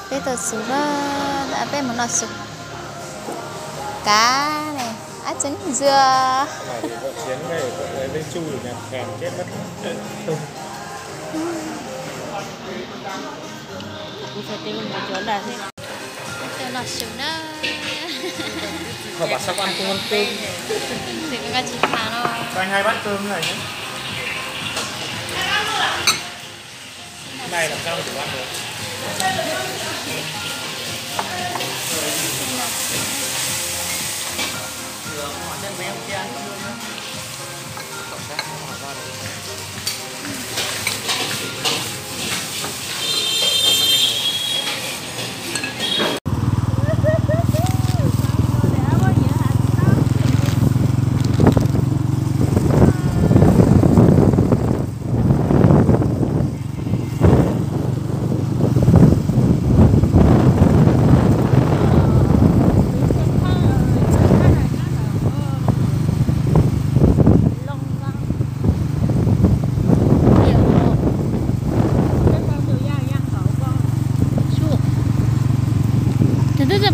bây giờ sủi đã về một nồi sủi cá này trứng dưa chiến này lên chui nhà thèm chết mất. Cũng phải tìm một chỗ là thế. Tôi nồi sủi đó. Họ bảo sao ăn không ăn cơm? Thì cái chị thả nó. Cho anh 2 bát cơm này nhé. Cái này làm sao mà đủ ăn được? Hỏi cho mấy ông kia ăn cơm nữa. Tổng tác hỏi ra được.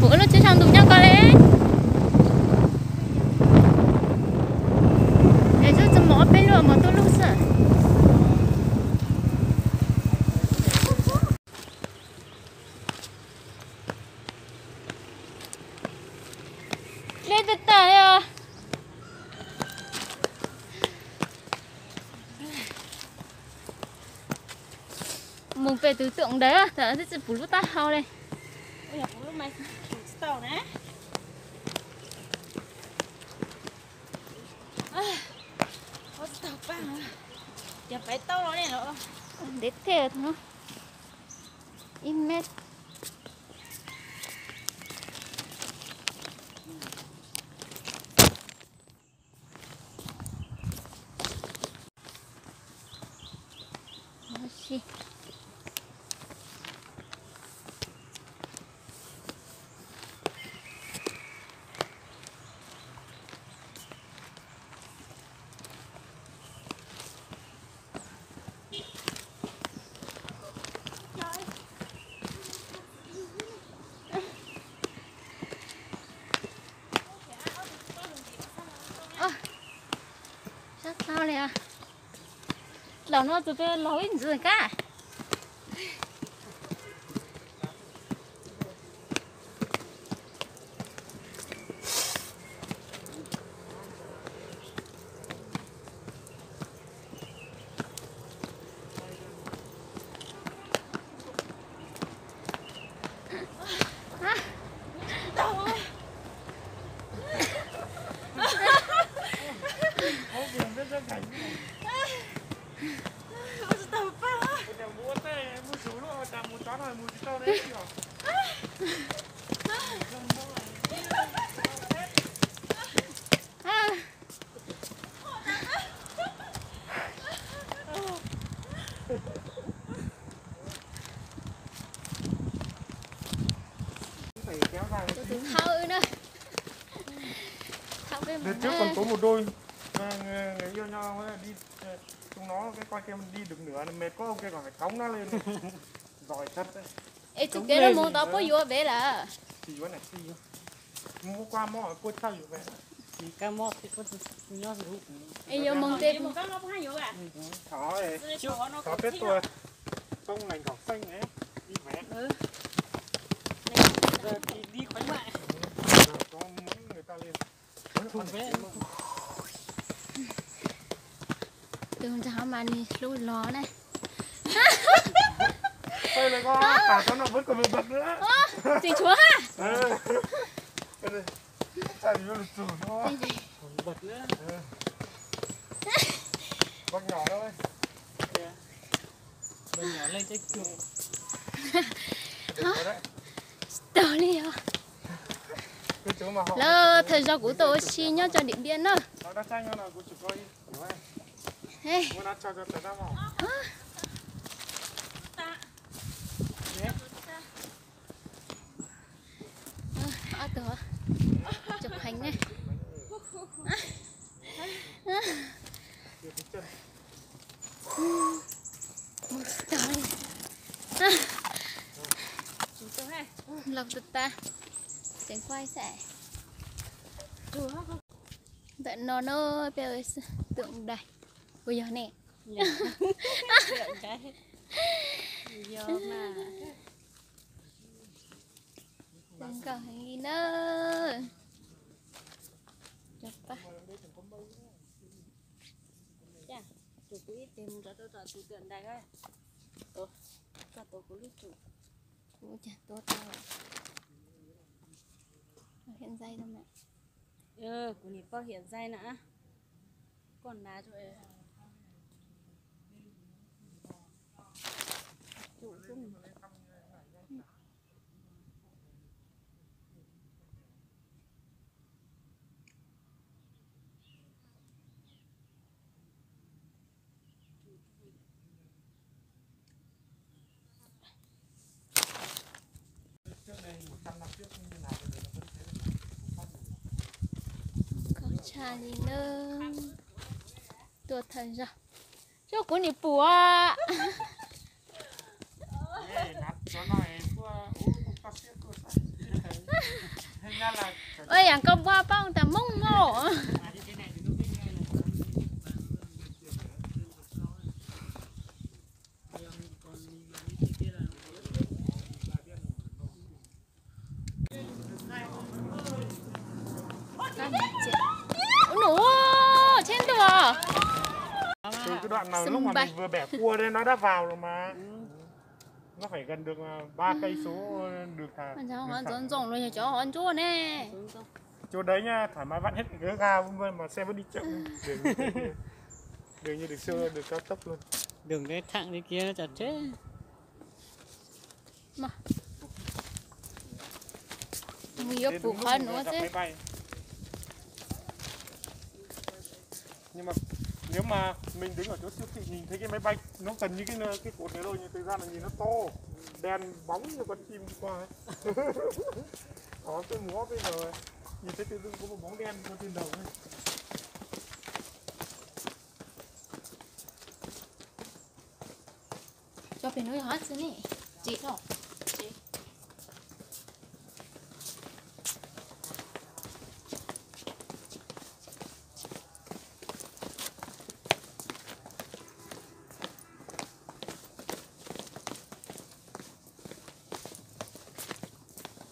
bữa nó chơi xong tụi nhau coi đấy để cho mỏ bên rồi mà tôi lúc sợ lên từ tờ rồi mùng về tưởng tượng đấy à, thật sự phụ lúc ta hao đây. Ôi phụ lúc mày tàu nè. Ôi tàu ba. Giờ phải tàu nó này nữa. Để thế thôi. Im mét. Gì? Sao này à? Lão nó tụi tôi lối gì cả. Thao nữa. Thao bên đợt trước còn có một đôi người yêu nhau đi chúng nó cái coi kia mình đi được nửa mệt quá, ông kia còn phải cõng nó lên giỏi thật đấy. Ê tụi kia nó muốn tao có vô bé là thì vấn này thì mua qua mò ở cô chơi vậy thì cá mò thì có nhớ rồi. ê vô mong tê một cá mò hay vô à? thỏ này thỏ kết tôi công ngành cỏ xanh ấy đi mẹ giờ thì đi khoái lại có mấy người ta lên thùng vé đừng cho mà đi lùi ló này. đây là con cả con nó vẫn còn một bật nữa. Chị chúa ha. Chạy vô lịch sử nó bật nữa. bật nhỏ thôi. Bật nhỏ lên cái chuồng. Tao đi à. Lơ thời gian của tôi xin nhớ cho điện điện nữa. Nó đã tranh nhau nào của chụp coi. Ê. Muốn ăn cho tới ra vào. Ở tờ chụp hình này. Được cái chân. Một trời. Lọc tụt ta. Tiếng quay sẽ. Đợi nó bây giờ tượng đầy. Bây giờ nè. Tượng cái. Giờ mà. Đừng có gì nữa. Chụp ta. Chà, chủ cứ ít tìm cho tôi chủ tượng đây coi. Tôi, cho tôi cứ lít chủ. Ủa chà, tốt tao. Hiện dây đâu mẹ. Của nị có hiện dây nữa. Còn lá rồi. Chủ chung. Có cha gì nữa. Tốt thật ra. Chỗ của nị bùa. Ôi anh công qua bao ta mông ngộ. Nổ trên tòa. Từ cái đoạn nào lúc mà mình vừa bẻ cua đây nó đã vào rồi mà. Nó phải gần được 3 cây số được thả. Hắn dọn dọn rồi nhà chó hắn chua nè. Chỗ đấy nha, thoải mái vặn hết cái ga mà xe vẫn đi chậm. Đường như được xưa, được cao tốc luôn. Đường đấy thẳng đi kia nó chặt chết. Mà nguy hiểm phụ hơn nữa chứ. Nhưng mà nếu mà mình đứng ở chỗ siêu thị nhìn thấy cái máy bay nó gần như cái cột này thôi, nhưng thực ra là nhìn nó to, đèn bóng như con chim đi qua ấy. Có cái múa bây giờ nhìn thấy tự dưng có một bóng đen có trên đầu ấy. Cho phải nói hết chứ nè. Chị đâu? Chị.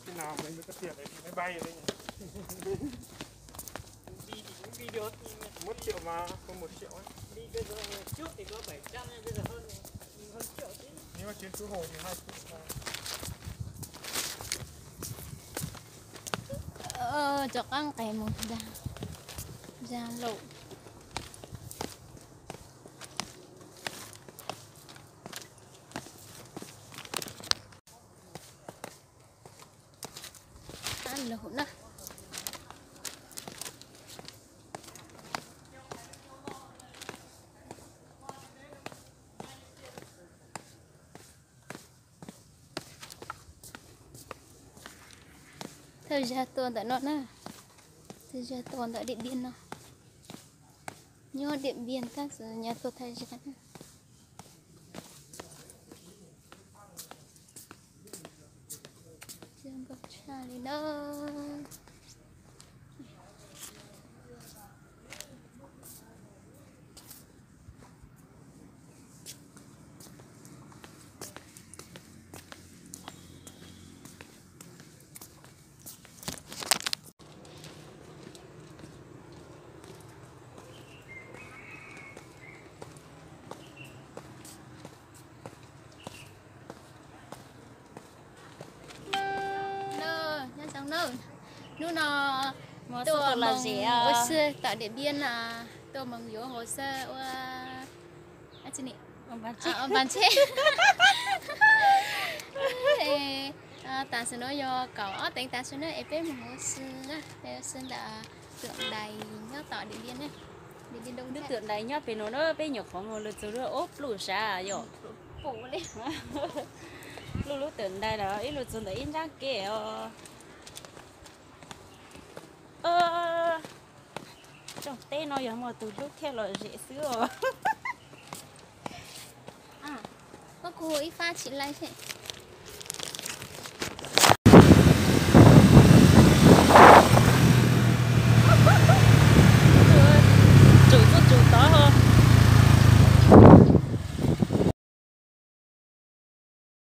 Khi nào mình mới có tiền để đi máy bay ở đây nhỉ? Đi được. 1 triệu mà không 1 triệu ấy. Đi bây giờ trước thì có 700 nhưng bây giờ hơn triệu chứ. Nếu mà chuyến xuống hồ thì 2 triệu. Cho ăn cái một ra lộ. Ăn lộ đó. Thời gian tuần tại nó nè. Thời gian tuần tại Điện Biên nó. Nhớ Điện Biên các nhà tôi thời gian. Chẳng có cha đi đâu. Nếu nó tôi là gì hồ sơ tại Điện Biên là tôi mong nhớ hồ sơ anh chị nè bạn chết ta sẽ nói do có tiếng ta sẽ nói em biết một hồ sơ đó theo xin là tượng đầy nhớ tại Điện Biên đấy đi đi đông nước thế tượng đấy nhá bên nó bên nhỏ khó ngồi lượt rồi ốp lù xa rồi phủ lên lúc tượng đây là ít lượt rồi đấy in ra kẹo trong tên nó giống mà từ lúc theo lời dễ xưa à có cô ấy pha chị lại thế